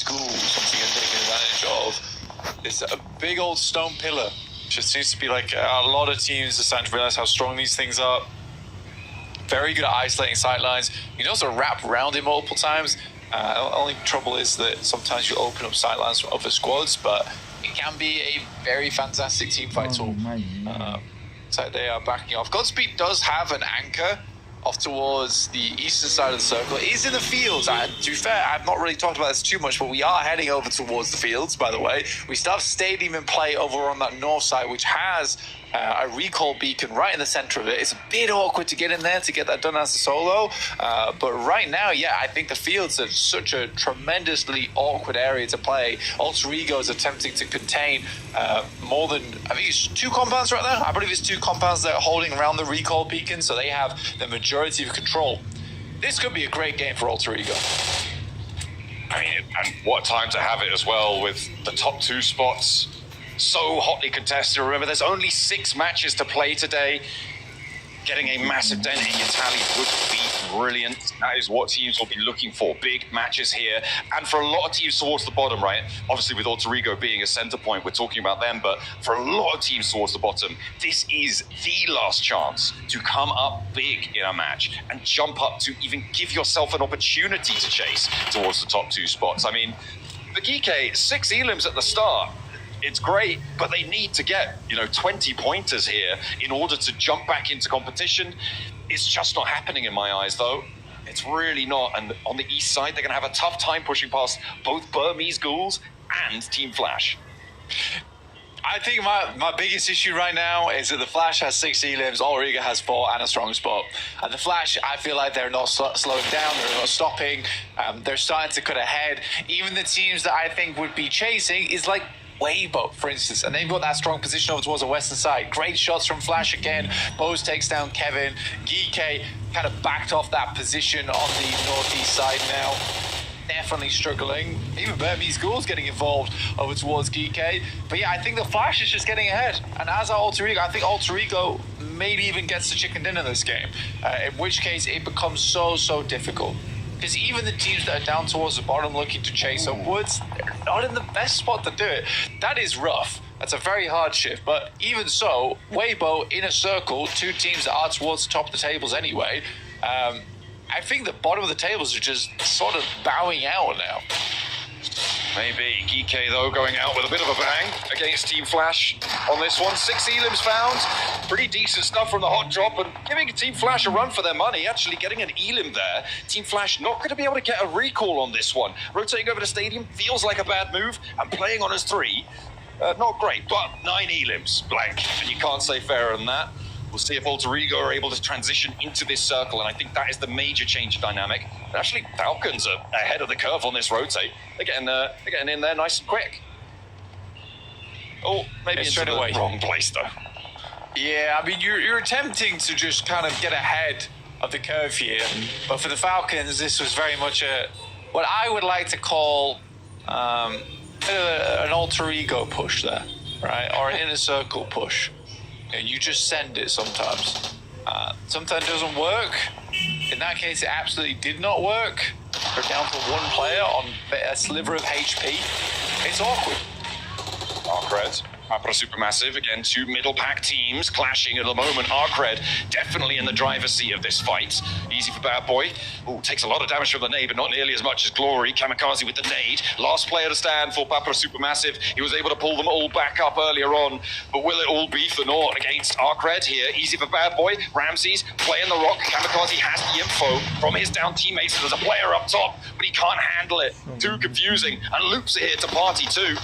Burmese ghouls once again taking advantage of this a big old stone pillar. Which seems to be like a lot of teams are starting to realize how strong these things are. Very good at isolating sightlines. You can also wrap around it multiple times. Only trouble is that sometimes you open up sightlines from other squads, but it can be a very fantastic teamfight tool. So they are backing off. Godspeed does have an anchor off towards the eastern side of the circle. It is in the fields. To be fair, I've not really talked about this too much, but we are heading over towards the fields, by the way. We still have Stadium in play over on that north side, which has a recall beacon right in the center of it. It's a bit awkward to get in there to get that done as a solo. But right now, yeah, I think the fields are such a tremendously awkward area to play. Alter Ego is attempting to contain more than, I think it's 2 compounds right now. I believe it's 2 compounds that are holding around the recall beacon, so they have the majority of control. This could be a great game for Alter Ego. I mean, and what time to have it as well, with the top 2 spots so hotly contested. Remember, there's only 6 matches to play today. Getting a massive dent in your tally would be brilliant. That is what teams will be looking for. Big matches here. And for a lot of teams towards the bottom, right? Obviously, with Alter Ego being a center point, we're talking about them. But for a lot of teams towards the bottom, this is the last chance to come up big in a match and jump up to even give yourself an opportunity to chase towards the top 2 spots. I mean, for Geeke, 6 elims at the start. It's great, but they need to get, 20 pointers here in order to jump back into competition. It's just not happening in my eyes, though. It's really not. And on the east side, they're going to have a tough time pushing past both Burmese ghouls and Team Flash. I think my biggest issue right now is that the Flash has 6 elims, Alter Ego has 4 and a strong spot. And the Flash, I feel like they're not slowing down, they're not stopping, they're starting to cut ahead. Even the teams that I think would be chasing is like Weibo, for instance, and they've got that strong position over towards the western side. Great shots from Flash again. Bose takes down Kevin. Geeke kind of backed off that position on the northeast side now. Definitely struggling. Even Burmese Ghouls getting involved over towards Geeke. But yeah, I think the Flash is just getting ahead. And as our Alter Ego, I think Alter Ego maybe even gets the chicken dinner this game. In which case, it becomes so difficult. Because even the teams that are down towards the bottom looking to chase upwards, they're not in the best spot to do it. That is rough. That's a very hard shift. But even so, Weibo in a circle, 2 teams that are towards the top of the tables anyway. I think the bottom of the tables are just sort of bowing out now. Maybe. Geeke, though, going out with a bit of a bang against Team Flash on this one. 6 elims found. Pretty decent stuff from the hot drop, and giving Team Flash a run for their money, actually getting an elim there. Team Flash not going to be able to get a recall on this one. Rotating over to Stadium feels like a bad move, and playing on as 3, not great, but 9 elims blank, and you can't say fairer than that. We'll see if Alter Ego are able to transition into this circle, and I think that is the major change in dynamic. But actually, Falcons are ahead of the curve on this rotate. They're getting in there nice and quick. Oh, maybe into the wrong place, though. Yeah, I mean, you're attempting to just kind of get ahead of the curve here. But for the Falcons, this was very much what I would like to call an Alter Ego push there, right? Or an inner circle push. You just send it sometimes. Sometimes it doesn't work. In that case, it absolutely did not work. They're down to 1 player on a sliver of HP. It's awkward. Arcred, Papra Supermassive, again, 2 middle pack teams clashing at the moment. Arcred definitely in the driver's seat of this fight. Easy for Bad Boy. Ooh, takes a lot of damage from the nade, but not nearly as much as Glory. Kamikaze with the nade. Last player to stand for Papra Supermassive. He was able to pull them all back up earlier on, but will it all be for naught against Arcred here? Easy for Bad Boy. Ramses playing the rock. Kamikaze has the info from his down teammates. There's a player up top, but he can't handle it. Too confusing. And Loops are here to party too.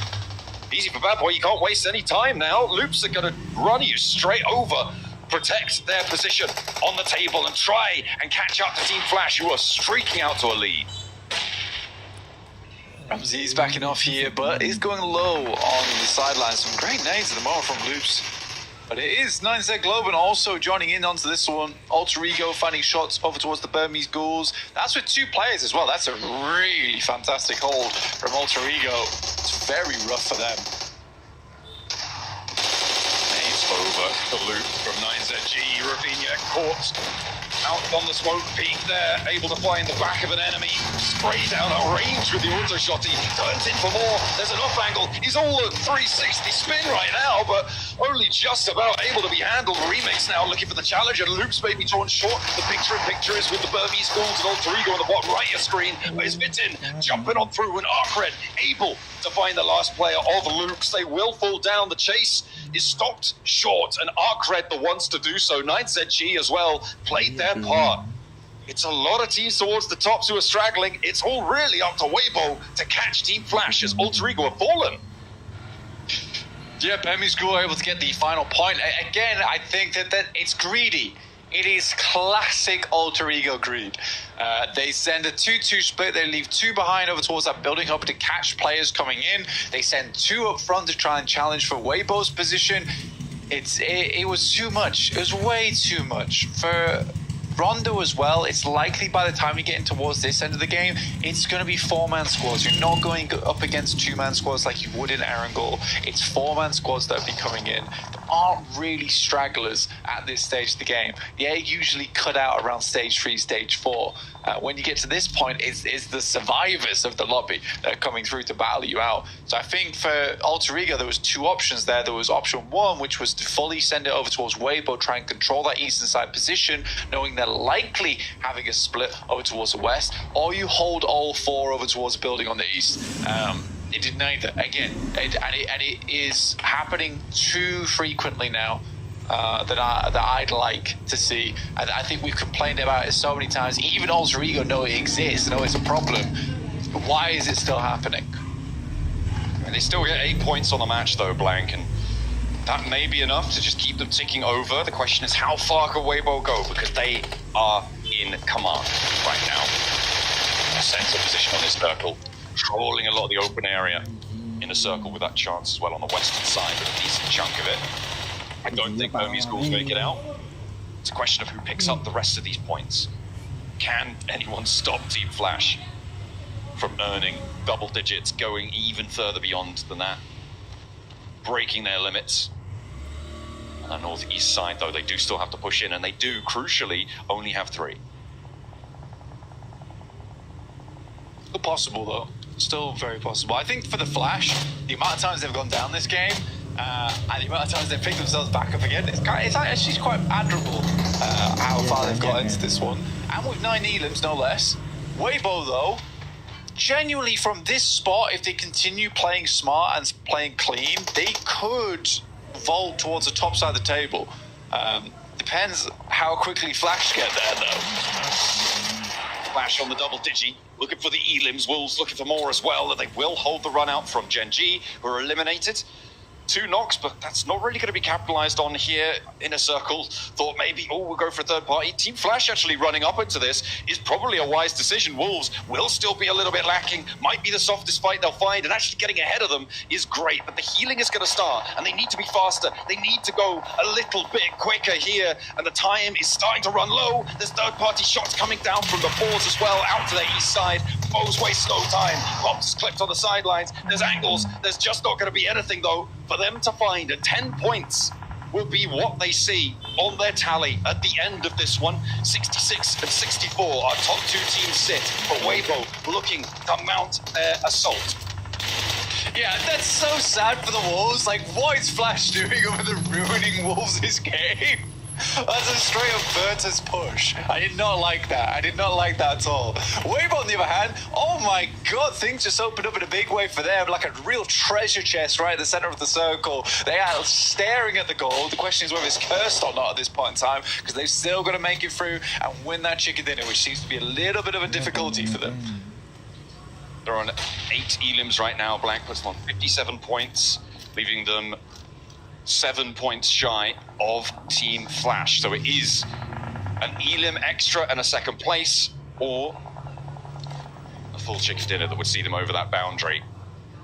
Easy for Bad Boy, you can't waste any time now. Loops are going to run you straight over, protect their position on the table, and try and catch up to Team Flash, who are streaking out to a lead. Ramsey's backing off here, but he's going low on the sidelines. Some great nades at the moment from Loops. But it is 9Z Globan also joining in onto this one. Alter Ego finding shots over towards the Burmese Ghouls. That's with 2 players as well. That's a really fantastic hold from Alter Ego. It's very rough for them. Nades over the loop from 9ZG. Ravinia caught Out on the smoke peak there, able to find the back of an enemy. Spray down at range with the auto shot. He turns in for more. There's an off angle. He's all at 360 spin right now, but only just about able to be handled. Remix now looking for the challenge, and Loops may be drawn short. The picture is with the Burmese Fools and Alter Ego on the bottom right of your screen. But it's Vitin jumping on through, and Arcred able to find the last player of Loops. They will fall down. The chase is stopped short, and Arcred the ones to do so. 9ZG as well played their part. It's a lot of teams towards the tops who are straggling. It's all really up to Weibo to catch Team Flash as Alter Ego have fallen. Yeah, Burmese School are able to get the final point. Again, I think that it's greedy. It is classic Alter Ego greed. They send a 2-2 split. They leave 2 behind over towards that building hub to catch players coming in. They send 2 up front to try and challenge for Weibo's position. It was too much. It was way too much. For Rondo as well, it's likely by the time you get in towards this end of the game, it's going to be 4-man squads. You're not going up against 2-man squads like you would in Erangel. It's 4-man squads that will be coming in. There aren't really stragglers at this stage of the game. Yeah, usually cut out around stage 3, stage 4. When you get to this point, it's the survivors of the lobby that are coming through to battle you out. So I think for Alter Ego, there was 2 options there. There was option 1, which was to fully send it over towards Weibo, try and control that eastern side position, knowing they're likely having a split over towards the west, or you hold all 4 over towards the building on the east. It did neither. Again, it is happening too frequently now. That I'd like to see. I think we've complained about it so many times. Even Alter Ego know it exists, know it's a problem. But why is it still happening? And they still get 8 points on the match though, Blank, and that may be enough to just keep them ticking over. The question is, how far can Weibo go? Because they are in command right now. A sense of position on this circle, controlling a lot of the open area in a circle with that chance as well on the western side with a decent chunk of it. I don't think Burmese Ghouls make it out. It's a question of who picks up the rest of these points. Can anyone stop Team Flash from earning double digits, going even further beyond than that, breaking their limits? On the northeast side, though, they do still have to push in, and they do, crucially, only have 3. Still possible, though. Still very possible. I think for the Flash, the amount of times they've gone down this game, and the amount of times they've picked themselves back up again, it's actually quite admirable how far they've got into this one. And with 9 elims, no less. Weibo, though, genuinely from this spot, if they continue playing smart and playing clean, they could vault towards the top side of the table. Depends how quickly Flash get there, though. Flash on the double digi, looking for the elims. Wolves looking for more as well, and they will hold the run out from Gen G, who are eliminated. 2 knocks, but that's not really going to be capitalized on here in a circle. Thought maybe, we'll go for a third party. Team Flash actually running up into this is probably a wise decision. Wolves will still be a little bit lacking, might be the softest fight they'll find, and actually getting ahead of them is great, but the healing is going to start, and they need to be faster. They need to go a little bit quicker here, and the time is starting to run low. There's third party shots coming down from the fours as well, out to the east side. Foes waste no time. Bombs clipped on the sidelines. There's angles. There's just not going to be anything, though, for them to find. And 10 points will be what they see on their tally at the end of this one. 66 and 64, our top 2 teams sit, but Weibo looking to mount their assault. Yeah, that's so sad for the Wolves. Like, what is Flash doing over the ruining Wolves' game? That's a straight up Virtus push. I did not like that. I did not like that at all. Weibo, on the other hand, oh my god, things just opened up in a big way for them. Like a real treasure chest right at the center of the circle. They are staring at the goal. The question is whether it's cursed or not at this point in time, because they've still got to make it through and win that chicken dinner, which seems to be a little bit of a difficulty for them. They're on 8 elims right now. Blank puts them on 57 points, leaving them 7 points shy of Team Flash. So it is an elim extra and a second place, or a full chicken dinner that would see them over that boundary.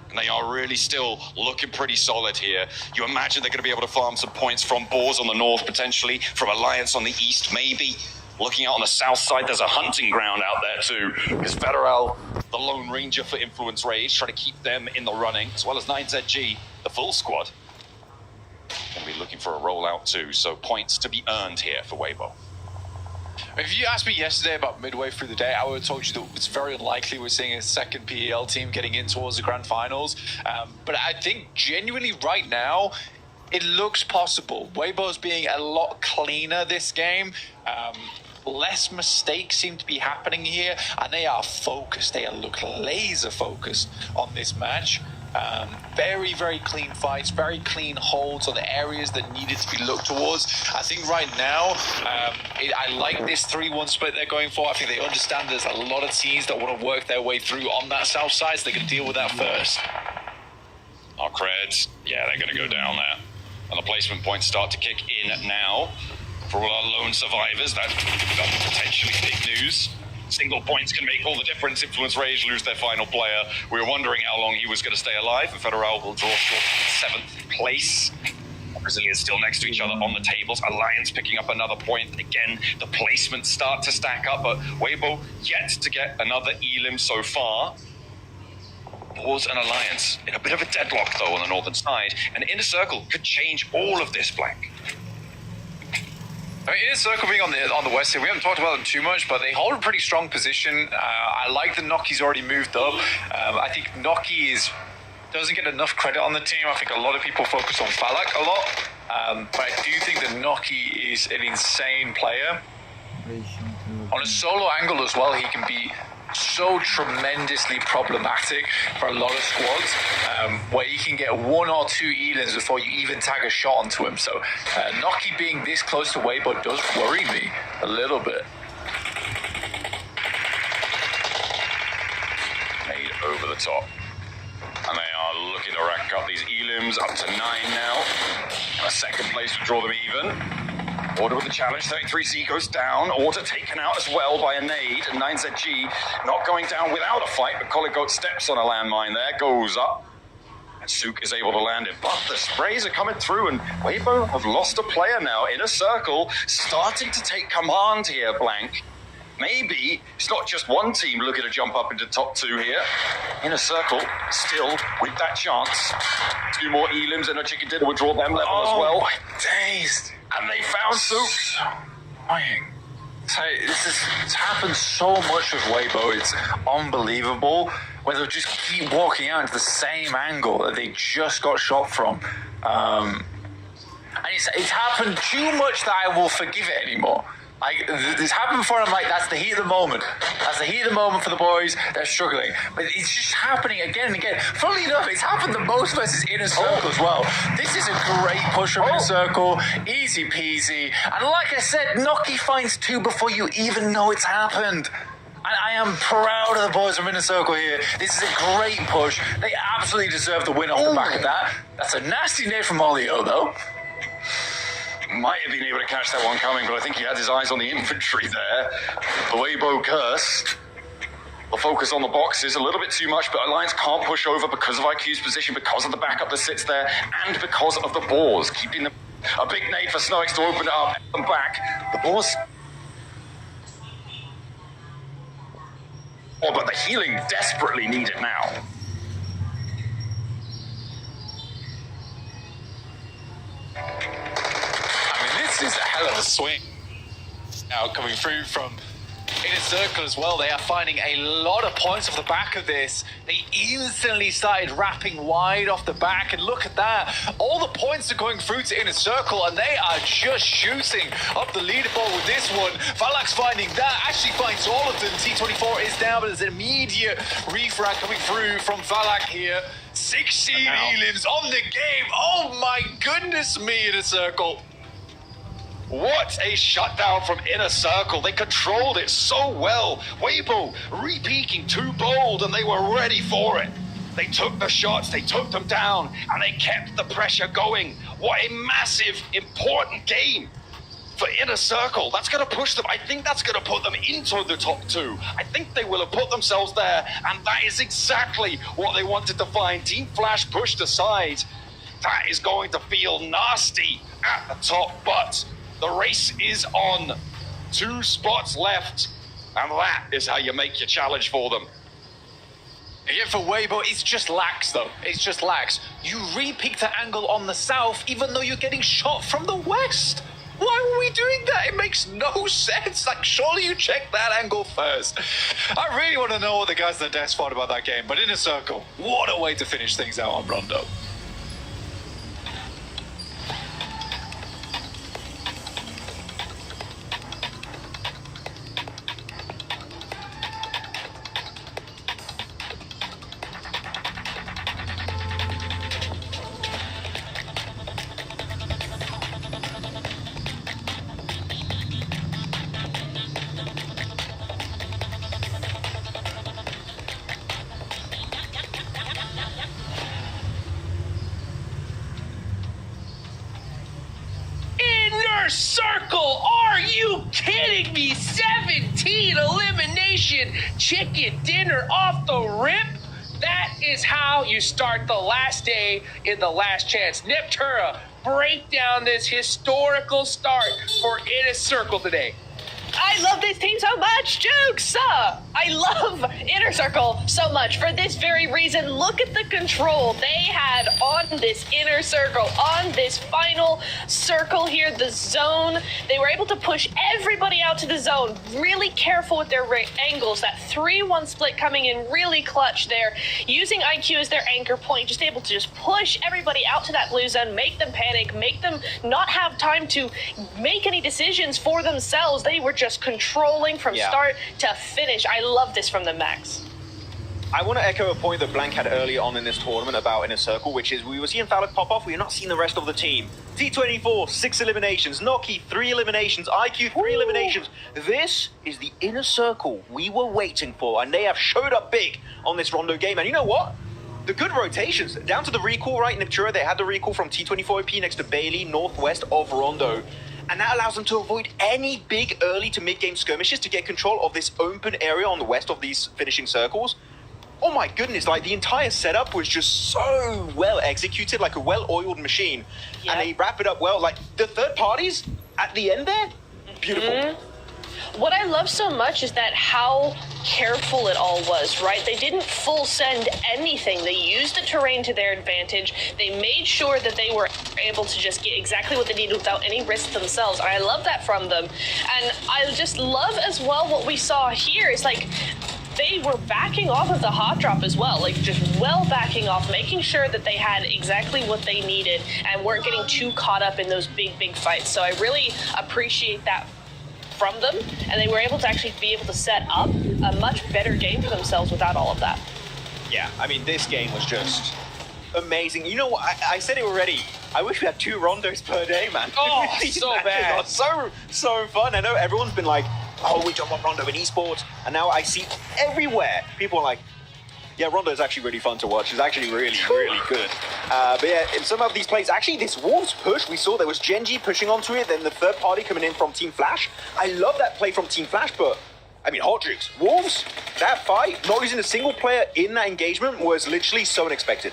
And they are really still looking pretty solid here. You imagine they're going to be able to farm some points from Boars on the north, potentially, from Alliance on the east, maybe. Looking out on the south side, there's a hunting ground out there too, because Federal, the Lone Ranger for Influence Rage, trying to keep them in the running, as well as 9ZG, the full squad. Going to be looking for a rollout too, so points to be earned here for Weibo. If you asked me yesterday about midway through the day, I would have told you that it's very unlikely we're seeing a second PEL team getting in towards the grand finals. But I think genuinely right now, it looks possible. Weibo's being a lot cleaner this game. Less mistakes seem to be happening here, and they are focused. They look laser focused on this match. Very, very clean fights, very clean holds on the areas that needed to be looked towards. I think right now, I like this 3-1 split they're going for. I think they understand there's a lot of teams that want to work their way through on that south side, so they can deal with that first. Our creds, yeah, they're going to go down there. And the placement points start to kick in now. For all our lone survivors, that's potentially big news. Single points can make all the difference. Influence Rage lose their final player. We were wondering how long he was going to stay alive, and Federal will draw short in 7th place. Brazilians still next to each other on the tables. Alliance picking up another point. Again, the placements start to stack up, but Weibo yet to get another elim so far. Boars and Alliance in a bit of a deadlock, though, on the northern side. And Inner Circle could change all of this, Blank. I mean, Inner Circle being on the west here, we haven't talked about them too much, but they hold a pretty strong position. I like that Noki's already moved up. I think Noki doesn't get enough credit on the team. I think a lot of people focus on Falak a lot, but I do think that Noki is an insane player. On a solo angle as well, he can be so tremendously problematic for a lot of squads, where you can get 1 or 2 elims before you even tag a shot onto him. So Noki being this close to Weibo does worry me a little bit. Made over the top. And they are looking to rack up these elims up to 9 now. And a second place to draw them even. Order with the challenge, 33C goes down. Order taken out as well by a nade, and 9ZG not going down without a fight, but Coligoat steps on a landmine there, goes up. And Sook is able to land it, but the sprays are coming through, and Weibo have lost a player now. Inner Circle starting to take command here, Blank. Maybe it's not just one team looking to jump up into top 2 here. Inner Circle still with that chance. 2 more elims and a chicken dinner would draw them level as well. My days. And they found Sook. Annoying. It's happened so much with Weibo. It's unbelievable. Where they'll just keep walking out into the same angle that they just got shot from. And it's happened too much that I will forgive it anymore. Like, this happened before, and I'm like, that's the heat of the moment. That's the heat of the moment for the boys. They're struggling. But it's just happening again and again. Funnily enough, it's happened the most versus Inner Circle as well. This is a great push from Inner Circle. Easy peasy. And like I said, Noki finds 2 before you even know it's happened. And I am proud of the boys from Inner Circle here. This is a great push. They absolutely deserve the win off the back of that. That's a nasty nade from Olio, though. Might have been able to catch that one coming, but I think he had his eyes on the infantry there. The Weibo curse. The focus on the boxes a little bit too much, but Alliance can't push over because of IQ's position, because of the backup that sits there, and because of the Boars. Keeping a big nade for Snoix to open it up and back. The Boars... Oh, but the healing desperately needed now. This is a hell of a swing now coming through from Inner Circle as well. They are finding a lot of points off the back of this. They instantly started wrapping wide off the back, and look at that. All the points are going through to Inner Circle, and they are just shooting up the leaderboard with this one. Falak's finding that, actually finds all of them. T24 is down, but there's an immediate refrag coming through from Falak here. 16 elims on the game. Oh my goodness me, Inner Circle. What a shutdown from Inner Circle. They controlled it so well. Weibo re-peaking too bold, and they were ready for it. They took the shots, they took them down, and they kept the pressure going. What a massive, important game for Inner Circle. That's going to push them. I think that's going to put them into the top 2. I think they will have put themselves there, and that is exactly what they wanted to find. Team Flash pushed aside. That is going to feel nasty at the top, but the race is on. 2 spots left, and that is how you make your challenge for them. Yeah, for Weibo, it's just lax though. It's just lax. You re-peaked the angle on the south, even though you're getting shot from the west. Why were we doing that? It makes no sense. Like, surely you check that angle first. I really want to know what the guys in the desk thought about that game, but in a circle, what a way to finish things out on Rondo. Circle, are you kidding me? 17 elimination chicken dinner off the rip. That is how you start the last day in the last chance. Neptura, break down this historical start for Inner Circle today. I love this team so much, Jukes! I love Inner Circle so much for this very reason. Look at the control they had on this Inner Circle, on this final circle here, the zone. They were able to push everybody out to the zone, really careful with their angles. That 3-1 split coming in really clutch there, using IQ as their anchor point, just able to just push everybody out to that blue zone, make them panic, make them not have time to make any decisions for themselves. They were just controlling from start to finish. I love this from the Max. I want to echo a point that Blank had earlier on in this tournament about Inner Circle, which is we were seeing Falak pop off, we were not seeing the rest of the team. T24, 6 eliminations, Noki, 3 eliminations, IQ, 3 eliminations. This is the Inner Circle we were waiting for, and they have showed up big on this Rondo game. And you know what? The good rotations, down to the recall, right? Neptura, they had the recall from T24 OP next to Bailey, northwest of Rondo. And that allows them to avoid any big early to mid-game skirmishes to get control of this open area on the west of these finishing circles. Oh my goodness, like the entire setup was just so well executed, like a well-oiled machine. Yep. And they wrap it up well. Like the third parties at the end there, beautiful. What I love so much is that how careful it all was, right? They didn't full send anything. They used the terrain to their advantage. They made sure that they were able to just get exactly what they needed without any risk themselves. And I love that from them. And I just love as well what we saw here is like they were backing off of the hot drop as well, like just well backing off, making sure that they had exactly what they needed and weren't getting too caught up in those big fights. So I really appreciate that from them, and they were able to actually be able to set up a much better game for themselves without all of that. Yeah, I mean, this game was just amazing. You know what? I said it already. I wish we had 2 Rondos per day, man. Oh, These so matches bad. are so fun. I know everyone's been like, oh, we jump on Rondo in esports, and now I see everywhere people are like, yeah, Rondo is actually really fun to watch. It's actually really good. But yeah, in some of these plays, actually this Wolves push, we saw there was Genji pushing onto it, then the third party coming in from Team Flash. I love that play from Team Flash, but I mean, Hot Drinks, Wolves, that fight, not losing a single player in that engagement was literally so unexpected.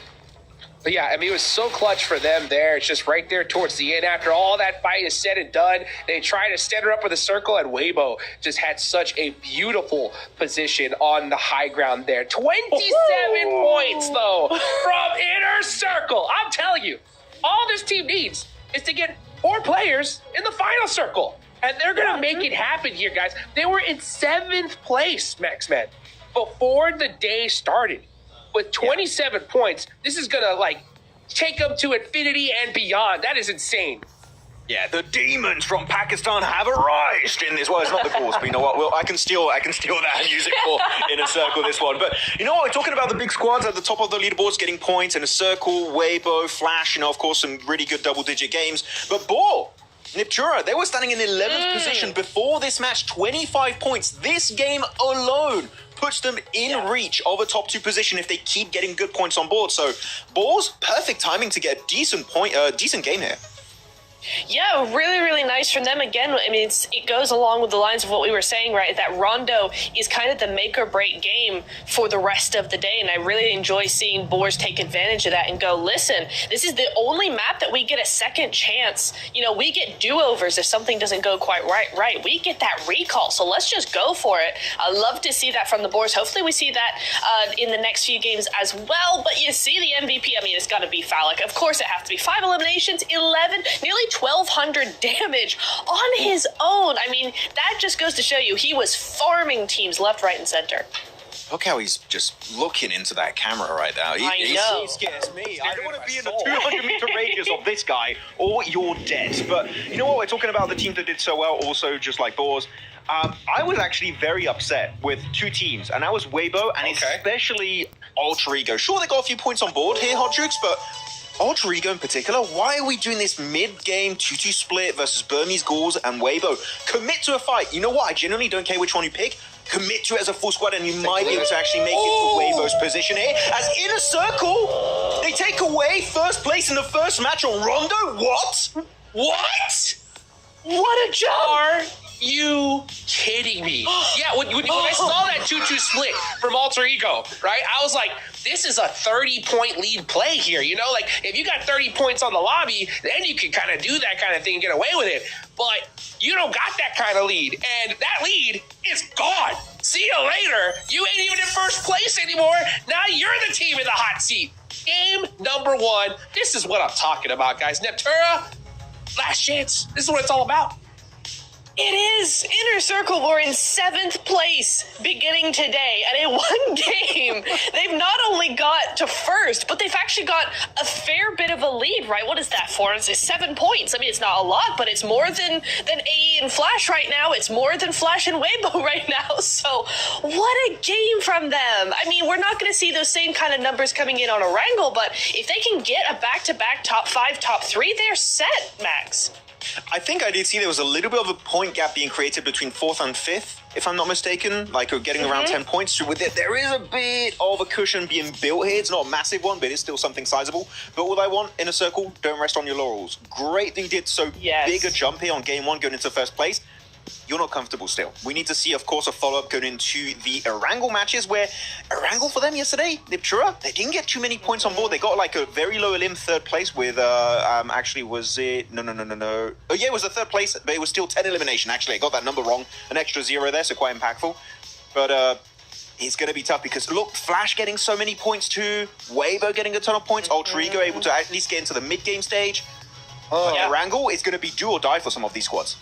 But yeah, I mean, it was so clutch for them there. It's just right there towards the end. After all that fight is said and done, they try to set her up with a circle, and Weibo just had such a beautiful position on the high ground there. 27 points, though, from Inner Circle. I'm telling you, all this team needs is to get 4 players in the final circle. And they're going to make it happen here, guys. They were in 7th place, Maxman, before the day started. With 27 points, this is going to, like, take them to infinity and beyond. That is insane. Yeah, the demons from Pakistan have arisen in this. Well, it's not the cause, but you know what? Well, I can steal that and use it for Inner Circle this one. But you know what? We're talking about the big squads at the top of the leaderboards getting points. Inner Circle, Weibo, Flash, you know, of course, some really good double-digit games. But Ball, Neptura, they were standing in 11th position before this match, 25 points. This game alone puts them in reach of a top 2 position if they keep getting good points on board. So, Balls, perfect timing to get a decent game here. Yeah, really nice from them. Again, I mean, it goes along with the lines of what we were saying, right? That Rondo is kind of the make or break game for the rest of the day. And I really enjoy seeing Boars take advantage of that and go, listen, this is the only map that we get a second chance. You know, we get do-overs if something doesn't go quite right. We get that recall. So let's just go for it. I love to see that from the Boars. Hopefully we see that in the next few games as well. But you see the MVP, I mean, it's got to be Falak. Of course it has to be. 5 eliminations, 11, nearly 1,200 damage on his own. I mean, that just goes to show you he was farming teams left, right, and center. Look how he's just looking into that camera right now. I know. He scares me. I don't want to be in the 200-meter radius of this guy, or you're dead. But you know what? We're talking about the teams that did so well, also just like Boars. I was actually very upset with two teams, and that was Weibo and especially Alter Ego. Sure, they got a few points on board here, Hot Jukes, but Alter Ego in particular, why are we doing this mid-game 2-2 split versus Burmese Ghouls and Weibo? Commit to a fight. You know what? I genuinely don't care which one you pick. Commit to it as a full squad, and you might be able to actually make it to Weibo's position here. As Inner Circle, they take away first place in the first match on Rondo. What? What? What a jump! Are you kidding me? Yeah, when I saw that 2-2 split from Alter Ego, right, I was like, this is a 30-point lead play here. You know, like, if you got 30 points on the lobby, then you can kind of do that kind of thing and get away with it. But you don't got that kind of lead, and that lead is gone. See you later. You ain't even in first place anymore. Now you're the team in the hot seat. Game number 1. This is what I'm talking about, guys. Neptura, last chance. This is what it's all about. It is. Inner Circle were in 7th place beginning today. And in one game, they've not only got to first, but they've actually got a fair bit of a lead, right? What is that for? It's 7 points. I mean, it's not a lot, but it's more than AE and Flash right now. It's more than Flash and Weibo right now. So what a game from them. I mean, we're not going to see those same kind of numbers coming in on a Wrangle, but if they can get a back-to-back top 5, top 3, they're set, Max. I think I did see there was a little bit of a point gap being created between 4th and 5th, if I'm not mistaken, like getting around 10 points. So with it, there is a bit of a cushion being built here. It's not a massive one, but it's still something sizable. But what I want, Inner Circle, don't rest on your laurels. Great that you did so big a jump here on game 1 going into first place. You're not comfortable still. We need to see, of course, a follow-up going into the Erangel matches where Erangel for them yesterday, Neptura, they didn't get too many points on board. They got like a very low elim 3rd place with, actually was it, no. Oh yeah, it was the 3rd place, but it was still 10 elimination. Actually, I got that number wrong. An extra 0 there, so quite impactful. But it's going to be tough because look, Flash getting so many points too, Weibo getting a ton of points, Alter Ego able to at least get into the mid-game stage. Erangel is going to be do or die for some of these squads.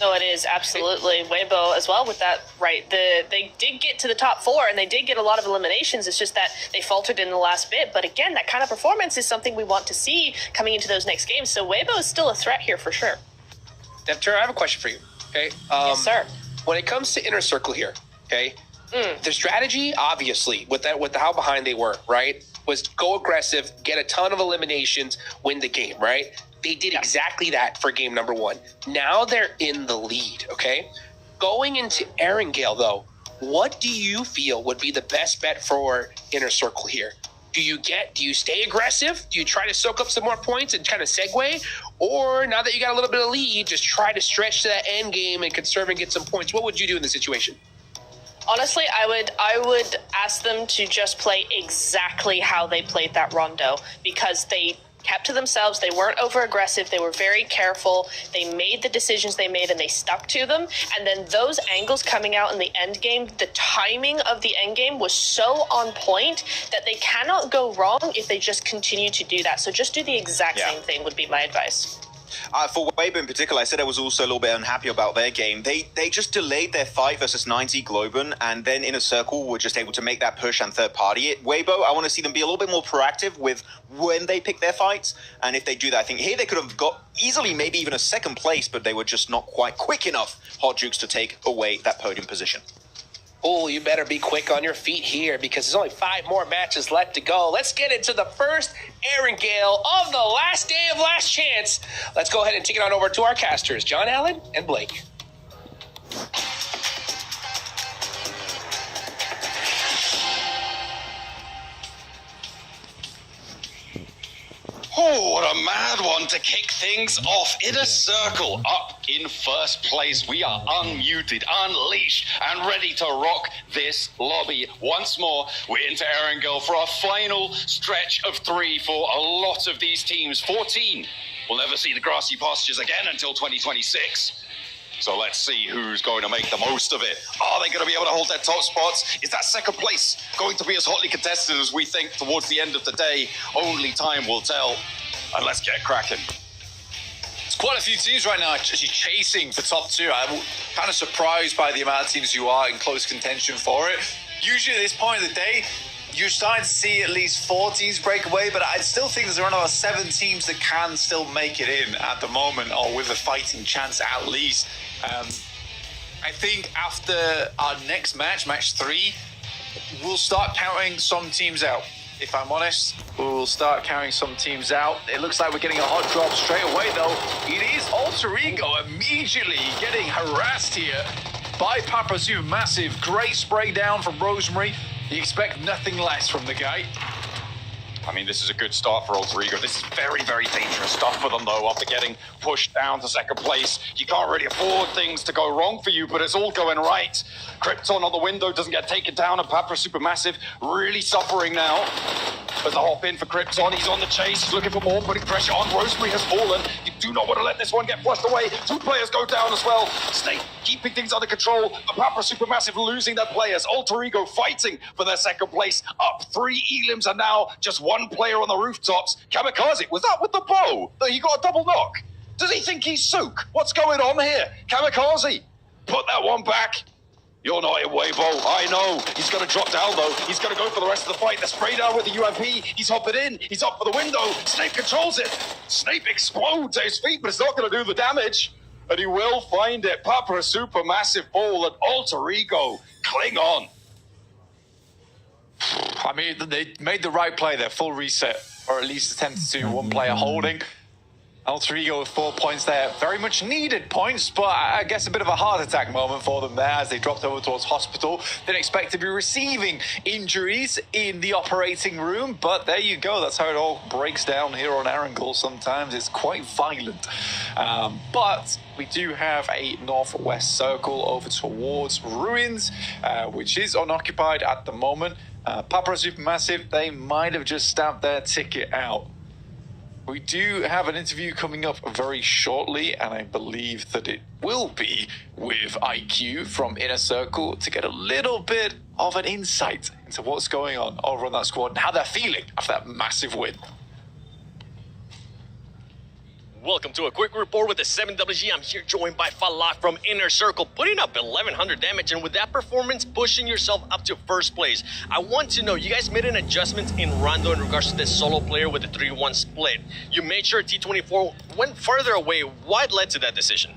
No, it is, absolutely. Weibo as well with that, right. They did get to the top 4, and they did get a lot of eliminations. It's just that they faltered in the last bit. But again, that kind of performance is something we want to see coming into those next games. So Weibo is still a threat here for sure. Neptura, I have a question for you, okay? Yes, sir. When it comes to Inner Circle here, okay, their strategy, obviously, with how behind they were, right, was go aggressive, get a ton of eliminations, win the game, right? They did exactly that for game number 1. Now they're in the lead, okay? Going into Erangel, though, what do you feel would be the best bet for Inner Circle here? Do you stay aggressive? Do you try to soak up some more points and kind of segue? Or now that you got a little bit of lead, just try to stretch to that end game and conserve and get some points? What would you do in this situation? Honestly, I would ask them to just play exactly how they played that Rondo, because they kept to themselves. They weren't over aggressive. They were very careful. They made the decisions they made and they stuck to them. And then those angles coming out in the end game, the timing of the end game was so on point that they cannot go wrong if they just continue to do that. So just do the exact same thing would be my advice. For Weibo in particular, I said I was also a little bit unhappy about their game. They just delayed their fight versus 90 Globen, and then Inner Circle were just able to make that push and third party it. Weibo, I want to see them be a little bit more proactive with when they pick their fights, and if they do that, I think here they could have got easily maybe even a 2nd place, but they were just not quite quick enough, Hot Jukes, to take away that podium position. Oh, you better be quick on your feet here because there's only 5 more matches left to go. Let's get into the first Erangel of the last day of Last Chance. Let's go ahead and take it on over to our casters, John Allen and Blake. Oh, what a mad one to kick things off. Inner Circle up in first place. We are unmuted, unleashed, and ready to rock this lobby once more. We're into Erangel for our final stretch of 3 for a lot of these teams. 14 will never see the grassy pastures again until 2026. So let's see who's going to make the most of it. Are they going to be able to hold their top spots? Is that 2nd place going to be as hotly contested as we think towards the end of the day? Only time will tell. And let's get cracking. It's quite a few teams right now actually chasing the top two. I'm kind of surprised by the amount of teams who are in close contention for it. Usually at this point of the day, you're starting to see at least 4 teams break away, but I still think there's around about 7 teams that can still make it in at the moment, or with a fighting chance at least. I think after our next match, match 3, we'll start counting some teams out. If I'm honest, we'll start counting some teams out. It looks like we're getting a hot drop straight away, though. It is Alter Ego immediately getting harassed here by Papa Supermassive. Great spray down from Rosemary. You expect nothing less from the guy. I mean, this is a good start for Alter Ego. This is very, very dangerous stuff for them, though, after getting pushed down to second place. You can't really afford things to go wrong for you, but it's all going right. Krypton on the window doesn't get taken down, and Papa Supermassive really suffering now. There's a hop in for Krypton. He's on the chase. He's looking for more, putting pressure on. Rosemary has fallen. You do not want to let this one get flushed away. 2 players go down as well. Snake keeping things under control, but Papa Supermassive losing their players. Alter Ego fighting for their second place. Up 3 elims, and now just 1 player on the rooftops. Kamikaze, was that with the bow? That he got a double knock? Does he think he's Sook? What's going on here? Kamikaze, put that one back. You're not in Weibo. I know. He's going to drop down, though. He's going to go for the rest of the fight. The spray down with the UMP. He's hopping in. He's up for the window. Snape controls it. Snape explodes at his feet, but it's not going to do the damage. And he will find it. Papa Supermassive fall and Alter Ego. Cling on. I mean, they made the right play there. Full reset, or at least attempted to. 1 player holding. Alter Ego with 4 points there. Very much needed points, but I guess a bit of a heart attack moment for them there as they dropped over towards hospital. Didn't expect to be receiving injuries in the operating room, but there you go. That's how it all breaks down here on Arangel. Sometimes it's quite violent. But we do have a northwest circle over towards Ruins, which is unoccupied at the moment. Papa Supermassive, they might have just stamped their ticket out. We do have an interview coming up very shortly, and I believe that it will be with IQ from Inner Circle to get a little bit of an insight into what's going on over on that squad and how they're feeling after that massive win. Welcome to a quick report with the 7WG. I'm here joined by Falak from Inner Circle, putting up 1100 damage, and with that performance, pushing yourself up to first place. I want to know, you guys made an adjustment in Rondo in regards to this solo player with the 3-1 split. You made sure T24 went further away. What led to that decision?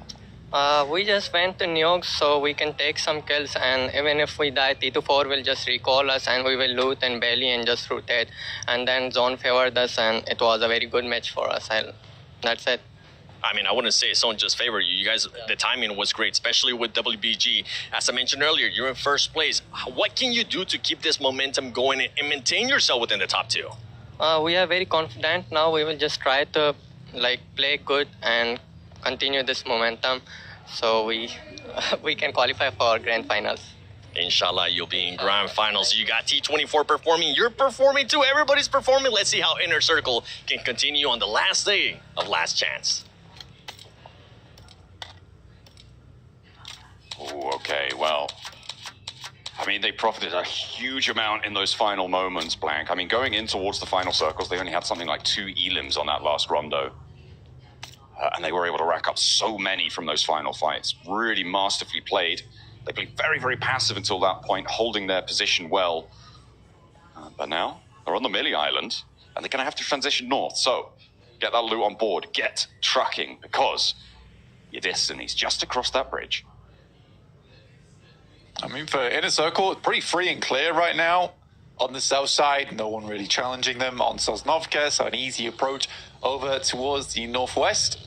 We just went to Neox so we can take some kills, and even if we die, T24 will just recall us and we will loot and belly and just rotate. And then Zone favored us, and it was a very good match for us. That's it. I mean, I wouldn't say Zone just favored you. You guys, the timing was great, especially with WBG. As I mentioned earlier, you're in first place. What can you do to keep this momentum going and maintain yourself within the top 2? We are very confident now. We will just try to play good and continue this momentum so we can qualify for grand finals. Inshallah, you'll be in grand finals. You got T24 performing. You're performing too. Everybody's performing. Let's see how Inner Circle can continue on the last day of Last Chance. Oh, okay, well, I mean, they profited a huge amount in those final moments, Blank. I mean, going in towards the final circles, they only had something like 2 elims on that last rondo. And they were able to rack up so many from those final fights. Really masterfully played. They played very, very passive until that point, holding their position well. But now, they're on the Millie Island, and they're going to have to transition north. So, get that loot on board. Get trucking, because your destiny's just across that bridge. I mean, for Inner Circle, it's pretty free and clear right now. On the south side, no one really challenging them on Sosnovka, so an easy approach over towards the northwest.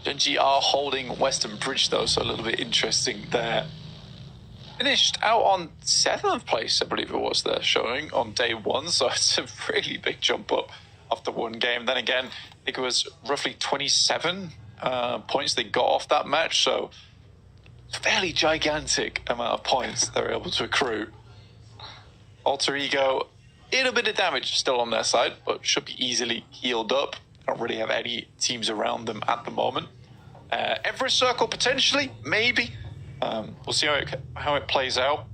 Genji are holding Western Bridge, though, so a little bit interesting there. Finished out on 7th place, I believe it was, there showing on day 1, so it's a really big jump up after one game. Then again, I think it was roughly 27 points they got off that match, so fairly gigantic amount of points they were able to accrue. Alter Ego, a little bit of damage still on their side, but should be easily healed up. Don't really have any teams around them at the moment. Everest Circle potentially, maybe. We'll see how it plays out.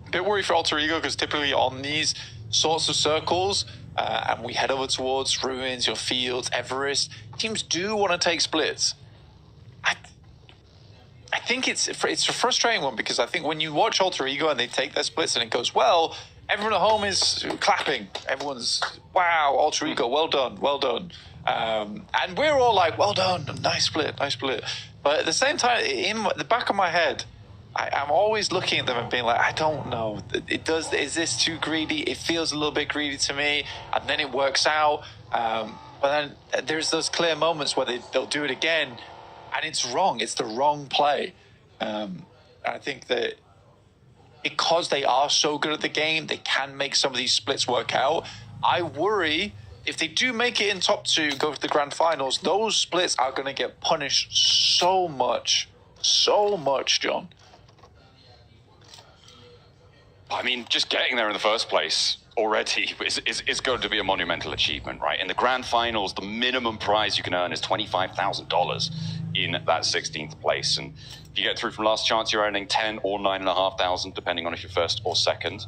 A bit worried for Alter Ego because typically on these sorts of circles, and we head over towards Ruins, your Fields, Everest, teams do want to take splits. I think it's a frustrating one because I think when you watch Alter Ego and they take their splits and it goes well, everyone at home is clapping. Everyone's, wow, Alter Ego, well done, well done. And we're all like, well done, nice split, nice split. But at the same time, in the back of my head, I'm always looking at them and being like, I don't know. Is this too greedy? It feels a little bit greedy to me. And then it works out. But then there's those clear moments where they'll do it again. And it's wrong. It's the wrong play. I think that because they are so good at the game, they can make some of these splits work out. I worry if they do make it in top 2, go to the grand finals, those splits are going to get punished so much, John. I mean, just getting there in the first place already is going to be a monumental achievement, right? In the grand finals, the minimum prize you can earn is $25,000 in that 16th place. And if you get through from last chance, you're earning 10 or 9,500, depending on if you're first or second.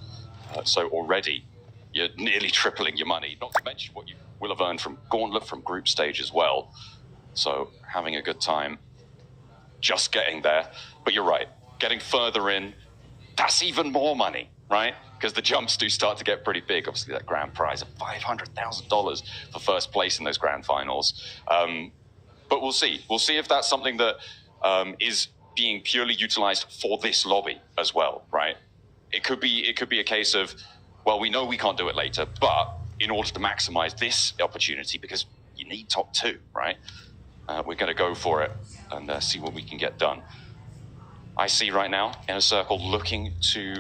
So already, you're nearly tripling your money, not to mention what you will have earned from Gauntlet, from group stage as well. So having a good time just getting there. But you're right, getting further in, that's even more money, right? Because the jumps do start to get pretty big. Obviously, that grand prize of $500,000 for first place in those grand finals. But we'll see. We'll see if that's something that is being purely utilized for this lobby as well, right? It could be a case of, well, we know we can't do it later, but in order to maximize this opportunity, because you need top 2, right? We're going to go for it and see what we can get done. I see right now Inner Circle looking to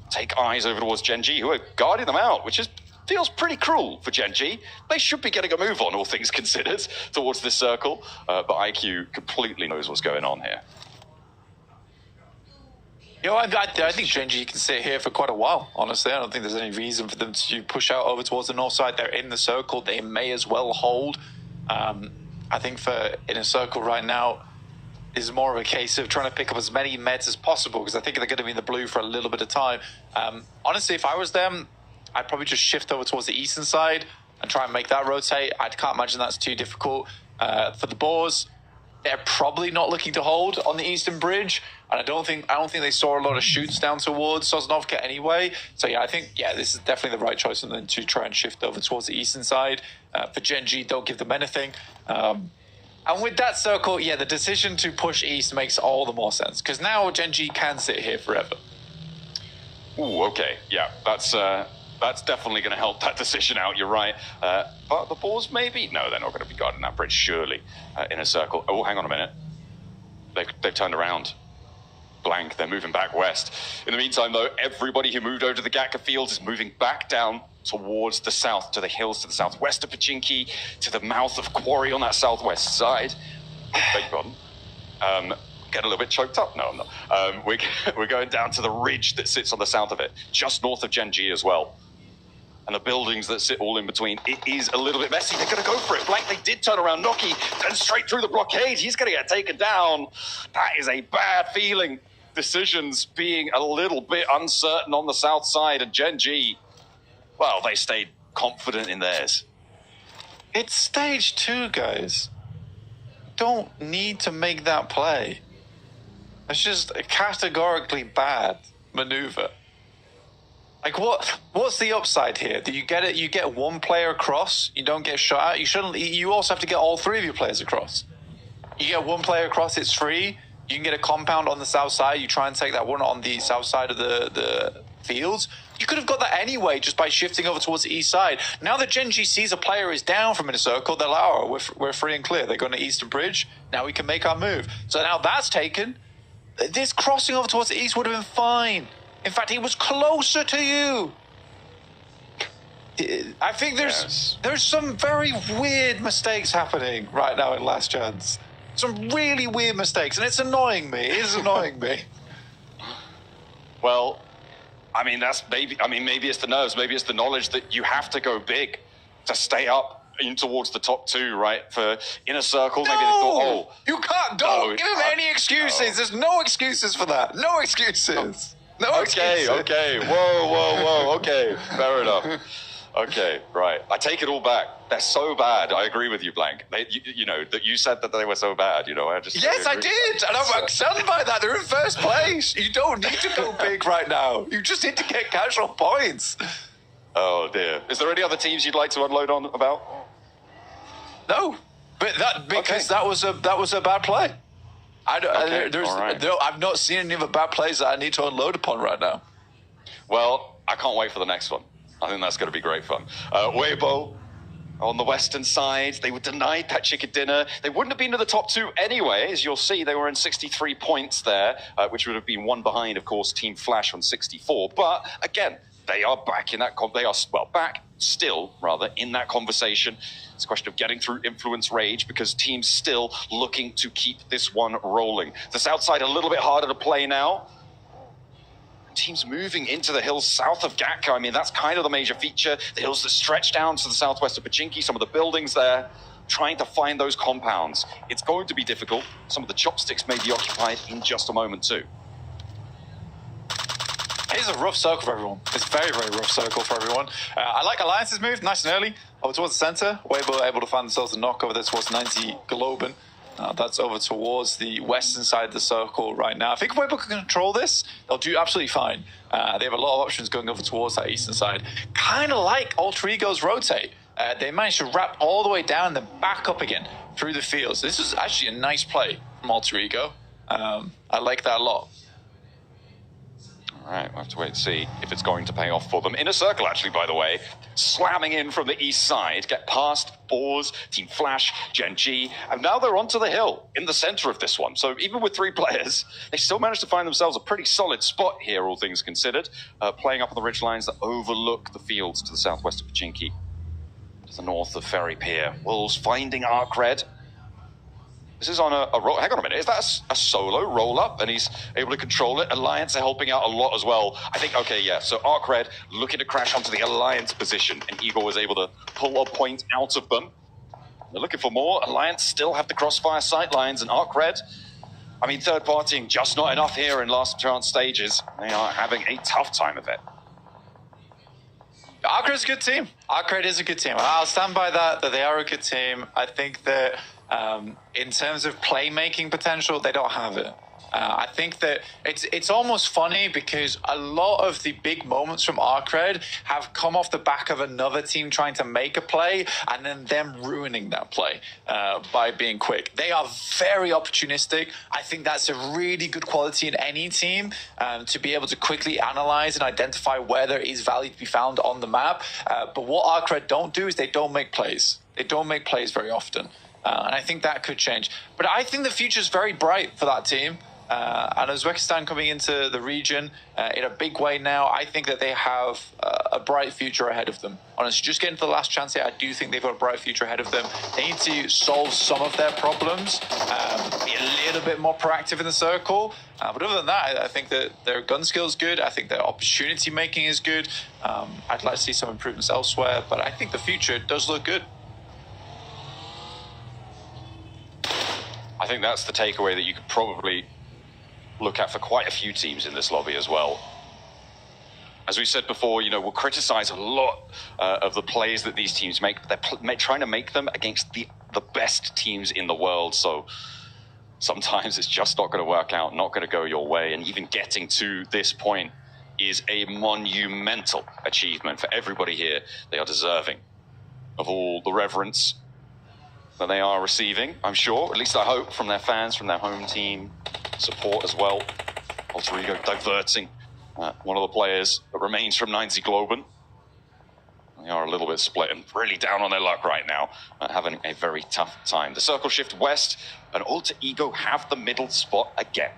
take eyes over towards Gen G, who are guarding them out, which feels pretty cruel for Gen G. They should be getting a move on, all things considered, towards this circle. But IQ completely knows what's going on here. You know, I think Gen G can sit here for quite a while, honestly. I don't think there's any reason for them to push out over towards the north side. They're in the circle. They may as well hold. I think for Inner Circle right now is more of a case of trying to pick up as many meds as possible, because I think they're going to be in the blue for a little bit of time. Honestly, if I was them, I'd probably just shift over towards the eastern side and try and make that rotate. I can't imagine that's too difficult. For the Boars, they're probably not looking to hold on the eastern bridge, and I don't think they saw a lot of shoots down towards Sosnovka anyway. So yeah, I think this is definitely the right choice for them to try and shift over towards the eastern side. For Gen G, don't give them anything. And with that circle, the decision to push east makes all the more sense, because now Gen G can sit here forever. Ooh, okay, yeah, that's definitely going to help that decision out. You're right. But the Boars, maybe? No, they're not going to be guarding that bridge, surely, in a circle. Oh, hang on a minute. They've turned around. Blank, they're moving back west. In the meantime, though, everybody who moved over to the Gatka Fields is moving back down towards the south, to the hills to the southwest of Pachinki, to the mouth of Quarry on that southwest side. Beg your pardon. Get a little bit choked up? No, I'm not. We're going down to the ridge that sits on the south of it, just north of Gen G as well. And the buildings that sit all in between, it is a little bit messy. They're going to go for it. Blank, they did turn around. Noki, then straight through the blockade. He's going to get taken down. That is a bad feeling. Decisions being a little bit uncertain on the south side. And Gen G, well, they stayed confident in theirs. It's stage 2, guys. Don't need to make that play. It's just a categorically bad maneuver. Like, what's the upside here? Do you get it? You get one player across, you don't get shot at. You also have to get all 3 of your players across. You get one player across, it's free. You can get a compound on the south side. You try and take that one on the south side of the fields. You could have got that anyway just by shifting over towards the east side. Now that Gen G sees a player is down from Inner Circle, they're like, oh, we're free and clear. They're going to Eastern Bridge. Now we can make our move. So now that's taken. This crossing over towards the east would have been fine. In fact, he was closer to you. I think there's some very weird mistakes happening right now in Last Chance. Some really weird mistakes, and it's annoying me. It is annoying me. Well, maybe it's the nerves. Maybe it's the knowledge that you have to go big to stay up in towards the top 2, right? For Inner Circle, maybe they thought, you can't. Don't give him any excuses. No. There's no excuses for that. No excuses. No excuses. Okay. Whoa. Okay, fair enough. Okay, right. I take it all back. They're so bad. I agree with you, Blank. You know, that you said that they were so bad, you know. Yes, I did. And I'm stunned by that. They're in first place. You don't need to go big right now. You just need to get casual points. Oh, dear. Is there any other teams you'd like to unload on about? No. But because that was a bad play. I've not seen any other bad plays that I need to unload upon right now. Well, I can't wait for the next one. I think that's going to be great fun. Weibo, on the western side, they were denied that chicken dinner. They wouldn't have been in the top two anyway. As you'll see, they were in 63 points there, which would have been one behind, of course, Team Flash on 64. But again, they are back in that. Still in that conversation. It's a question of getting through Influence Rage because teams still looking to keep this one rolling. The south side a little bit harder to play now. Teams moving into the hills south of Gatka. I mean, that's kind of the major feature. The hills that stretch down to the southwest of Pachinki, some of the buildings there, trying to find those compounds. It's going to be difficult. Some of the chopsticks may be occupied in just a moment too. It's a rough circle for everyone. It's a very, very rough circle for everyone. I like Alliance's move, nice and early, over towards the center. Weibo able to find themselves a knock over there towards 90 Globen. That's over towards the western side of the circle right now. I think if Weibo can control this, they'll do absolutely fine. They have a lot of options going over towards that eastern side. Kind of like Alter Ego's rotate. They managed to wrap all the way down and then back up again through the fields. This is actually a nice play from Alter Ego. I like that a lot. All right, we'll have to wait and see if it's going to pay off for them. Inner Circle, actually, by the way, slamming in from the east side, get past Boars, Team Flash, Gen G, and now they're onto the hill in the center of this one. So even with 3 players, they still managed to find themselves a pretty solid spot here, all things considered, playing up on the ridgelines that overlook the fields to the southwest of Pachinki, to the north of Ferry Pier. Wolves finding Arc Red. This is on a roll. Hang on a minute. Is that a solo roll-up? And he's able to control it. Alliance are helping out a lot as well. I think, okay, yeah. So Arc Red looking to crash onto the Alliance position. And Igor was able to pull a point out of them. They're looking for more. Alliance still have the crossfire sight lines. And Arc Red, I mean, third partying just not enough here in last chance stages. They are having a tough time of it. Arc Red's a good team. Arc Red is a good team. I'll stand by that they are a good team. I think that in terms of playmaking potential, they don't have it. I think that it's almost funny because a lot of the big moments from Arc Red have come off the back of another team trying to make a play and then them ruining that play by being quick. They are very opportunistic. I think that's a really good quality in any team to be able to quickly analyze and identify where there is value to be found on the map. But what Arc Red don't do is they don't make plays. They don't make plays very often. And I think that could change. But I think the future is very bright for that team. And Uzbekistan coming into the region in a big way now, I think that they have a bright future ahead of them. Honestly, just getting to the last chance here, I do think they've got a bright future ahead of them. They need to solve some of their problems, be a little bit more proactive in the circle. But other than that, I think that their gun skill is good. I think their opportunity making is good. I'd like to see some improvements elsewhere, but I think the future does look good. I think that's the takeaway that you could probably look at for quite a few teams in this lobby as well. As we said before, you know, we'll criticize a lot of the plays that these teams make, but they're trying to make them against the best teams in the world. So sometimes it's just not going to work out, not going to go your way. And even getting to this point is a monumental achievement for everybody here. They are deserving of all the reverence that they are receiving, I'm sure, at least I hope, from their fans, from their home team, support as well. Alter Ego diverting one of the players that remains from 90 Globen. They are a little bit split and really down on their luck right now, having a very tough time. The circle shift west, and Alter Ego have the middle spot again.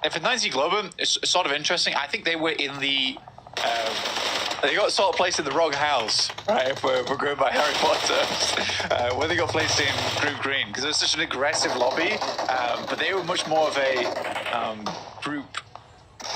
And for 90 Globen, it's sort of interesting. I think they were in the... they got sort of placed in the wrong house, right? If we're going by Harry Potter, where they got placed in Group Green, because it was such an aggressive lobby, but they were much more of a Group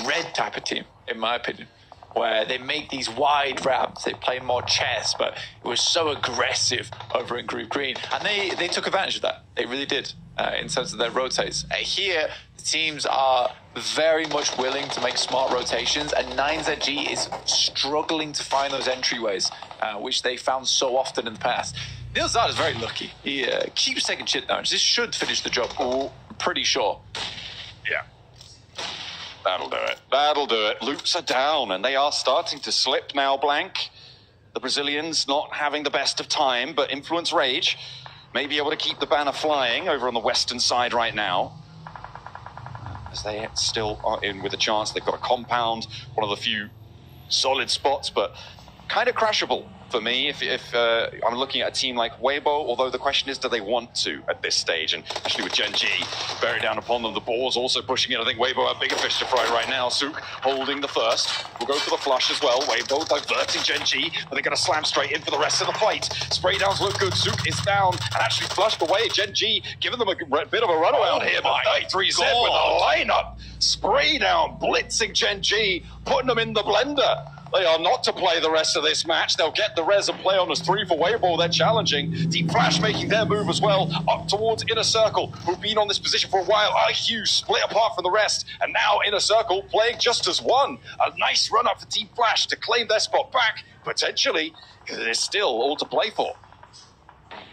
Red type of team, in my opinion, where they make these wide ramps, they play more chess, but it was so aggressive over in Group Green, and they took advantage of that. They really did, in terms of their rotates. Here, teams are very much willing to make smart rotations, and 9ZG is struggling to find those entryways, which they found so often in the past. Neil Zard is very lucky. He keeps taking shit down. This should finish the job, I'm pretty sure. Yeah. That'll do it. That'll do it. Loops are down, and they are starting to slip now, Blank. The Brazilians not having the best of time, but Influence Rage may be able to keep the banner flying over on the western side right now. As they still are in with a chance. They've got a compound, one of the few solid spots, but kind of crashable for me if I'm looking at a team like Weibo, although the question is, do they want to at this stage? And especially with Gen G bearing down upon them, the Boars also pushing it. I think Weibo have bigger fish to fry right now. Sook holding the first. We'll go for the flush as well. Weibo diverting Gen G, but they're going to slam straight in for the rest of the fight. Spray downs look good. Sook is down and actually flushed away. Gen G giving them a bit of a runaround here, but 93Z with a lineup. Spray down, blitzing Gen G, putting them in the blender. They are not to play the rest of this match. They'll get the res and play on as 3 for Weibo. They're challenging. Deep Flash making their move as well, up towards Inner Circle, who've been on this position for a while. IQ split apart from the rest, and now Inner Circle playing just as one. A nice run up for Deep Flash to claim their spot back, potentially, because it is still all to play for.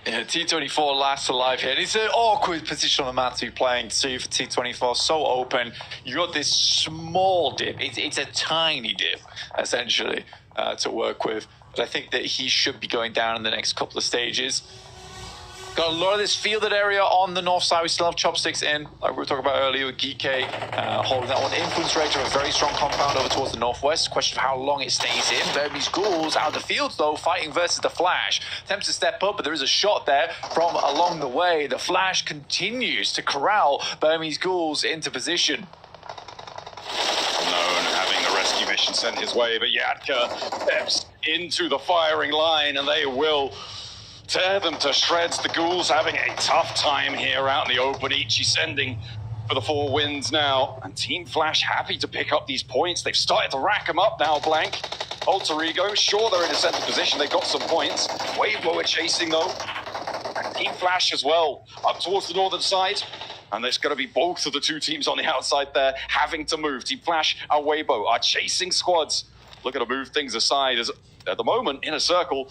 Yeah, T24 last alive here. It's an awkward position on the map to be playing too for T24. So open. You got this small dip. It's a tiny dip, essentially, to work with. But I think that he should be going down in the next couple of stages. Got a lot of this fielded area on the north side. We still have Chopsticks in, like we were talking about earlier with Geekay, holding that one. Influence Rage have a very strong compound over towards the northwest. Question of how long it stays in. Burmese Ghouls out of the field, though, fighting versus the Flash. Attempts to step up, but there is a shot there from along the way. The Flash continues to corral Burmese Ghouls into position. Known having the rescue mission sent his way, but Yatka steps into the firing line, and they will tear them to shreds. The Ghouls having a tough time here out in the open. Ichi sending for the 4 wins now. And Team Flash happy to pick up these points. They've started to rack them up now, Blank. Alter Ego, sure they're in a center position. They got some points. Weibo are chasing though. And Team Flash as well, up towards the northern side. And there's going to be both of the 2 teams on the outside there having to move. Team Flash and Weibo are chasing squads. Looking to move things aside as at the moment, Inner Circle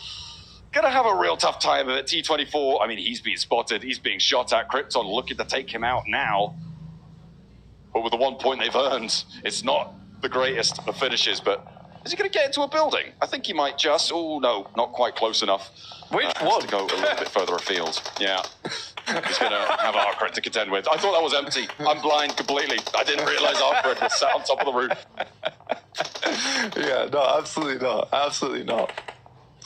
gonna have a real tough time of it. T24, I mean, he's being spotted. He's being shot at. Krypton looking to take him out now. But with the 1 point they've earned, it's not the greatest of finishes. But is he gonna get into a building? I think he might just. Oh, no, not quite close enough. Which one? To go a little bit further afield. Yeah. He's gonna have Arcred to contend with. I thought that was empty. I'm blind completely. I didn't realize Arcred was sat on top of the roof. Yeah, no, absolutely not. Absolutely not.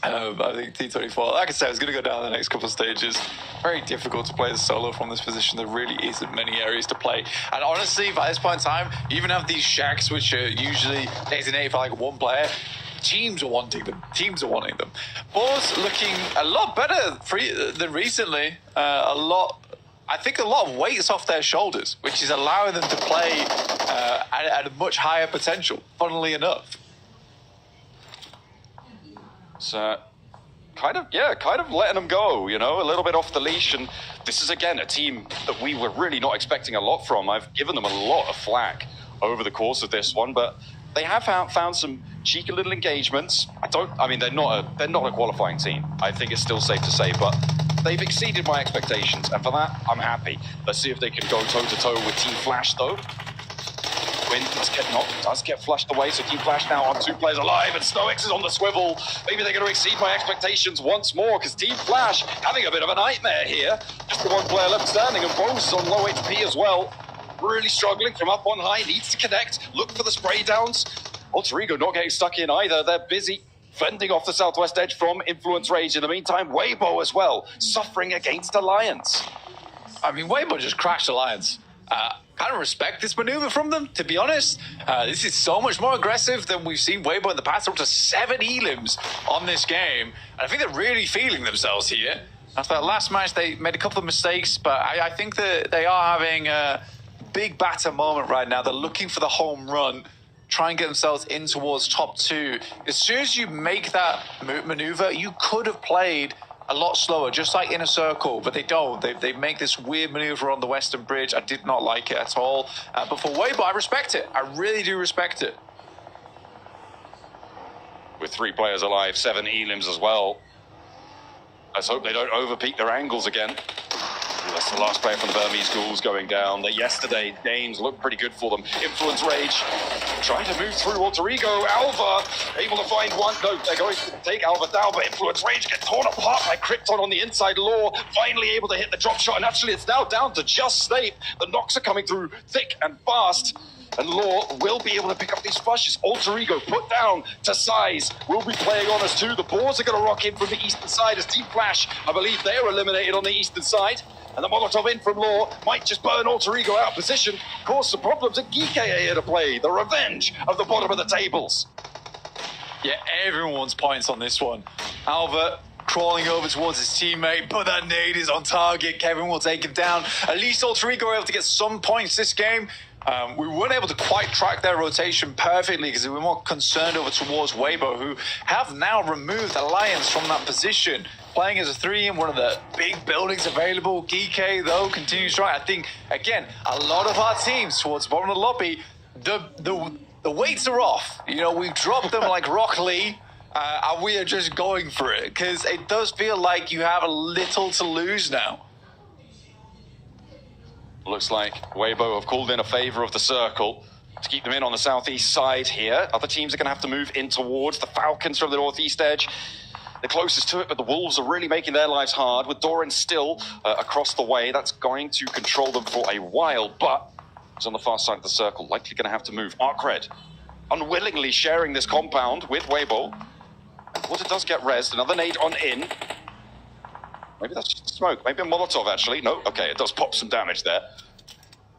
I think T24, like I said, is going to go down the next couple of stages. Very difficult to play the solo from this position. There really isn't many areas to play. And honestly, by this point in time, you even have these shacks, which are usually designated for like one player. Teams are wanting them. Teams are wanting them. Boars looking a lot better than recently. I think a lot of weight's off their shoulders, which is allowing them to play at a much higher potential, funnily enough. So, kind of letting them go, you know, a little bit off the leash. And this is, again, a team that we were really not expecting a lot from. I've given them a lot of flack over the course of this one, but they have found some cheeky little engagements. They're not a qualifying team. I think it's still safe to say, but they've exceeded my expectations, and for that, I'm happy. Let's see if they can go toe-to-toe with Team Flash, though. Wind does get flushed away, so Team Flash now on 2 players alive, and Stoix is on the swivel. Maybe they're going to exceed my expectations once more, because Team Flash having a bit of a nightmare here. Just the 1 player left standing, and Bose on low HP as well. Really struggling from up on high, needs to connect, look for the spray downs. Alter Ego not getting stuck in either. They're busy fending off the southwest edge from Influence Rage. In the meantime, Weibo as well, suffering against Alliance. I mean, Weibo just crashed Alliance. Kind of respect this maneuver from them, to be honest. This is so much more aggressive than we've seen Weibo in the past. Up to 7 elims on this game. And I think they're really feeling themselves here. After that last match, they made a couple of mistakes, but I think that they are having a big batter moment right now. They're looking for the home run, try and get themselves in towards top 2. As soon as you make that maneuver, you could have played a lot slower, just like Inner Circle, but they don't. They make this weird maneuver on the Western Bridge. I did not like it at all. But for Weibo, I respect it. I really do respect it. With 3 players alive, 7 elims as well. Let's hope they don't overpeak their angles again. That's the last player from the Burmese Ghouls going down. Yesterday, Danes looked pretty good for them. Influence Rage, trying to move through Alter Ego. Alva, able to find one. No, they're going to take Alva down, but Influence Rage gets torn apart by Krypton on the inside. Law finally able to hit the drop shot, and actually it's now down to just Snape. The knocks are coming through thick and fast. And Law will be able to pick up these flushes. Alter Ego put down to Size. Will be playing on us too. The Boars are going to rock in from the eastern side as Team Flash, I believe they are eliminated on the eastern side. And the Molotov in from Law might just burn Alter Ego out of position, cause some problems, and Geek are here to play. The revenge of the bottom of the tables. Yeah, everyone wants points on this one. Alva crawling over towards his teammate, but that nade is on target. Kevin will take him down. At least Alter Ego were able to get some points this game. We weren't able to quite track their rotation perfectly because we were more concerned over towards Weibo, who have now removed Alliance from that position. Playing as a 3 in one of the big buildings available. Geek, though, continues strong. I think, again, a lot of our teams towards the bottom of the lobby, the weights are off. You know, we've dropped them like Rock Lee, and we are just going for it because it does feel like you have a little to lose now. Looks like Weibo have called in a favor of the circle to keep them in on the southeast side here. Other teams are going to have to move in towards the Falcons from the northeast edge. The closest to it, but the Wolves are really making their lives hard. With Doran still across the way, that's going to control them for a while, but he's on the far side of the circle, likely going to have to move. Arcred unwillingly sharing this compound with Weibo. Water does get rezzed, another nade on in. Maybe that's just smoke. Maybe a Molotov, actually. No, okay, it does pop some damage there.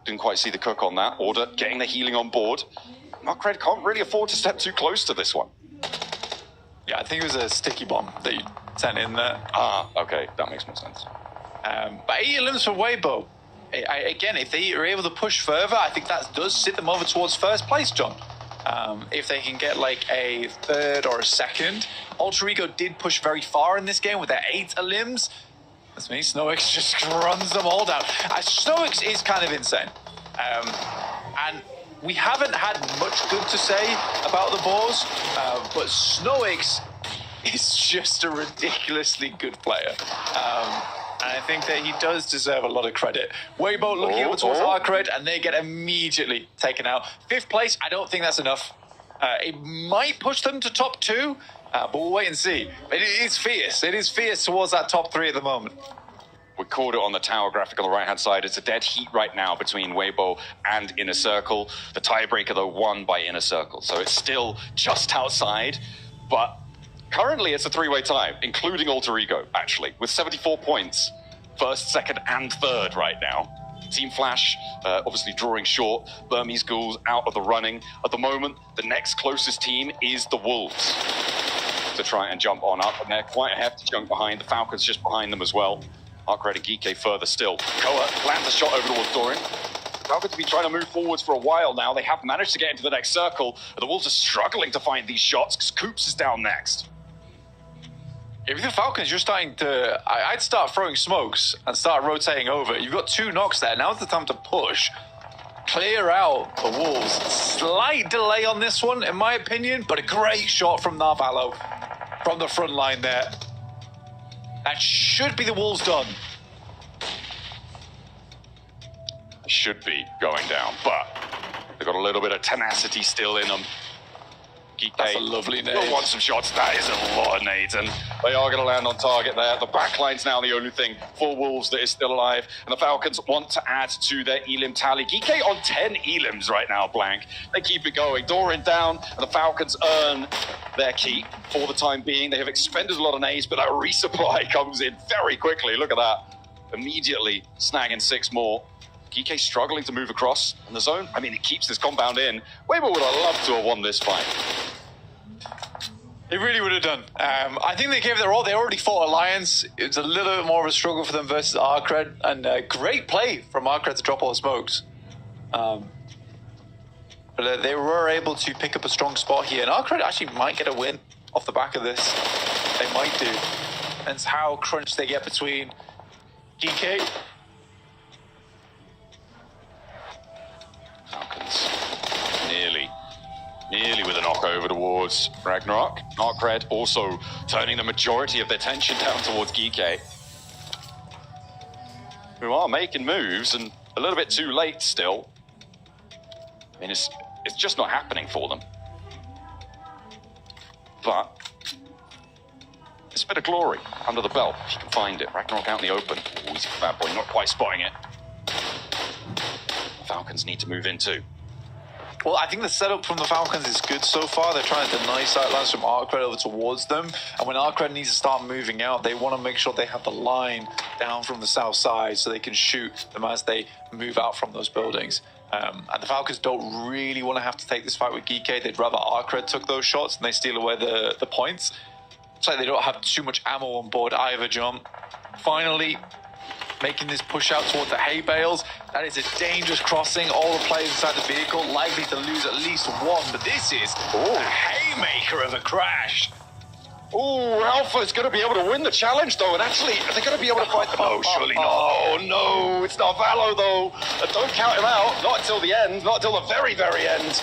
Didn't quite see the cook on that. Order getting the healing on board. Arcred can't really afford to step too close to this one. Yeah, I think it was a sticky bomb that you sent in there. Ah, okay, that makes more sense. But 8 elims for Weibo. Again, if they are able to push further, I think that does sit them over towards first place, John. If they can get like a 3rd or a 2nd. Alter Ego did push very far in this game with their 8 elims. That's me. Snowix just runs them all down. Snowix is kind of insane. And we haven't had much good to say about the Boars, but Snowix is just a ridiculously good player. And I think that he does deserve a lot of credit. Weibo looking over towards Arcred, and they get immediately taken out. 5th place, I don't think that's enough. It might push them to top 2, but we'll wait and see. It is fierce. It is fierce towards that top 3 at the moment. We caught it on the tower graphic on the right-hand side. It's a dead heat right now between Weibo and Inner Circle. The tiebreaker, though, won by Inner Circle. So it's still just outside, but currently it's a 3-way tie, including Alter Ego, actually, with 74 points. 1st, 2nd, and 3rd right now. Team Flash, obviously drawing short. Burmese Ghouls out of the running. At the moment, the next closest team is the Wolves to try and jump on up, and they're quite a hefty chunk behind. The Falcons just behind them as well. Arcred and Geek further still. Koa lands a shot over towards Doran. Falcons have been trying to move forwards for a while now. They have managed to get into the next circle. The Wolves are struggling to find these shots because Coops is down next. If the Falcons, you're starting to... I'd start throwing smokes and start rotating over. You've got 2 knocks there. Now's the time to push. Clear out the Wolves. Slight delay on this one, in my opinion, but a great shot from Narvalo from the front line there. That should be the Wolves done. Should be going down, but they've got a little bit of tenacity still in them. Geek That's a lovely nade. Will want some shots. That is a lot of nades, and they are going to land on target there. The backline's now the only thing for Wolves that is still alive, and the Falcons want to add to their Elim tally. Geek on 10 Elims right now, Blank. They keep it going. Doran down, and the Falcons earn their keep for the time being. They have expended a lot of nades, but that resupply comes in very quickly. Look at that. Immediately snagging 6 more. Geek struggling to move across in the zone. I mean, it keeps this compound in. Weibo would have loved to have won this fight. It really would have done. I think they gave their all. They already fought Alliance. It was a little bit more of a struggle for them versus Arcred. And great play from Arcred to drop all the smokes. But they were able to pick up a strong spot here. And Arcred actually might get a win off the back of this. They might do. and how crunched they get between GK. Falcons nearly with a knockover towards Ragnarok. Narkred also turning the majority of their tension down towards GK, who are making moves and a little bit too late still. I mean, it's just not happening for them. But it's a bit of glory under the belt, if you can find it. Ragnarok out in the open. Oh, easy for Bad Boy, not quite spotting it. Falcons need to move in too. Well, I think the setup from the Falcons is good so far. They're trying to deny sightlines from Arcred over towards them. And when Arcred needs to start moving out, they want to make sure they have the line down from the south side so they can shoot them as they move out from those buildings. And the Falcons don't really want to have to take this fight with GK. They'd rather Arcred took those shots and they steal away the points. It's like they don't have too much ammo on board either, John. Finally, making this push out towards the hay bales. That is a dangerous crossing. All the players inside the vehicle likely to lose at least one, but this is a haymaker of a crash. Oh, Alpha's going to be able to win the challenge, though, and actually, are they going to be able to fight the... Oh, surely not. Oh, no, it's Narvalo, though. Don't count him out. Not until the end. Not until the very, very end.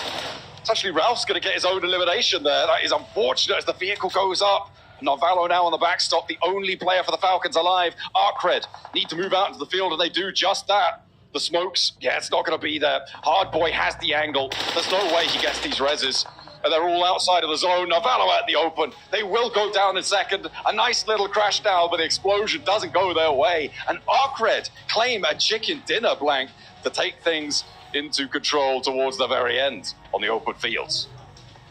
It's actually Ralph's going to get his own elimination there. That is unfortunate as the vehicle goes up. Narvalo now on the backstop, the only player for the Falcons alive. Arcred need to move out into the field, and they do just that. The smokes, yeah, it's not going to be there. Hardboy has the angle. There's no way he gets these reses. And they're all outside of the zone. Narvalo out in the open. They will go down in second. A nice little crash down, but the explosion doesn't go their way. And Arcred claim a chicken dinner, Blank, to take things into control towards the very end on the open fields.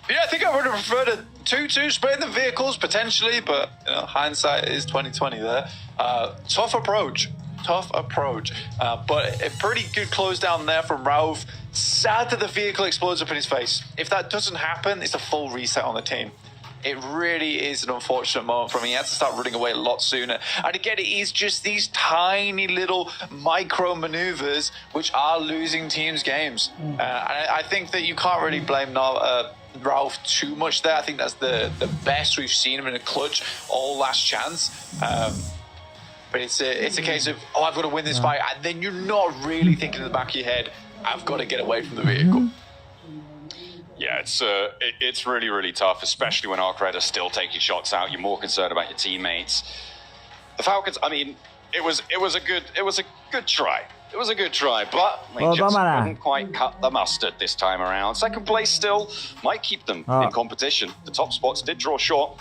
Yeah, I think I would have preferred a 2-2 split in the vehicles, potentially, but hindsight is 2020 there. Tough approach. But a pretty good close down there from Rauf. Sad that the vehicle explodes up in his face. If that doesn't happen, it's a full reset on the team. It really is an unfortunate moment for him. He had to start running away a lot sooner. And again, it is just these tiny little micro maneuvers which are losing teams' games. And I think that you can't really blame Ralph too much there. I think that's the best we've seen him in a clutch all last chance. But it's a case of, I've got to win this fight. And then you're not really thinking in the back of your head, I've got to get away from the vehicle. Yeah, it's really, really tough, especially when Arcred are still taking shots out. You're more concerned about your teammates. The Falcons, I mean, it was a good try. It was a good try, but they just couldn't quite cut the mustard this time around. Second place still might keep them in competition. The top spots did draw short.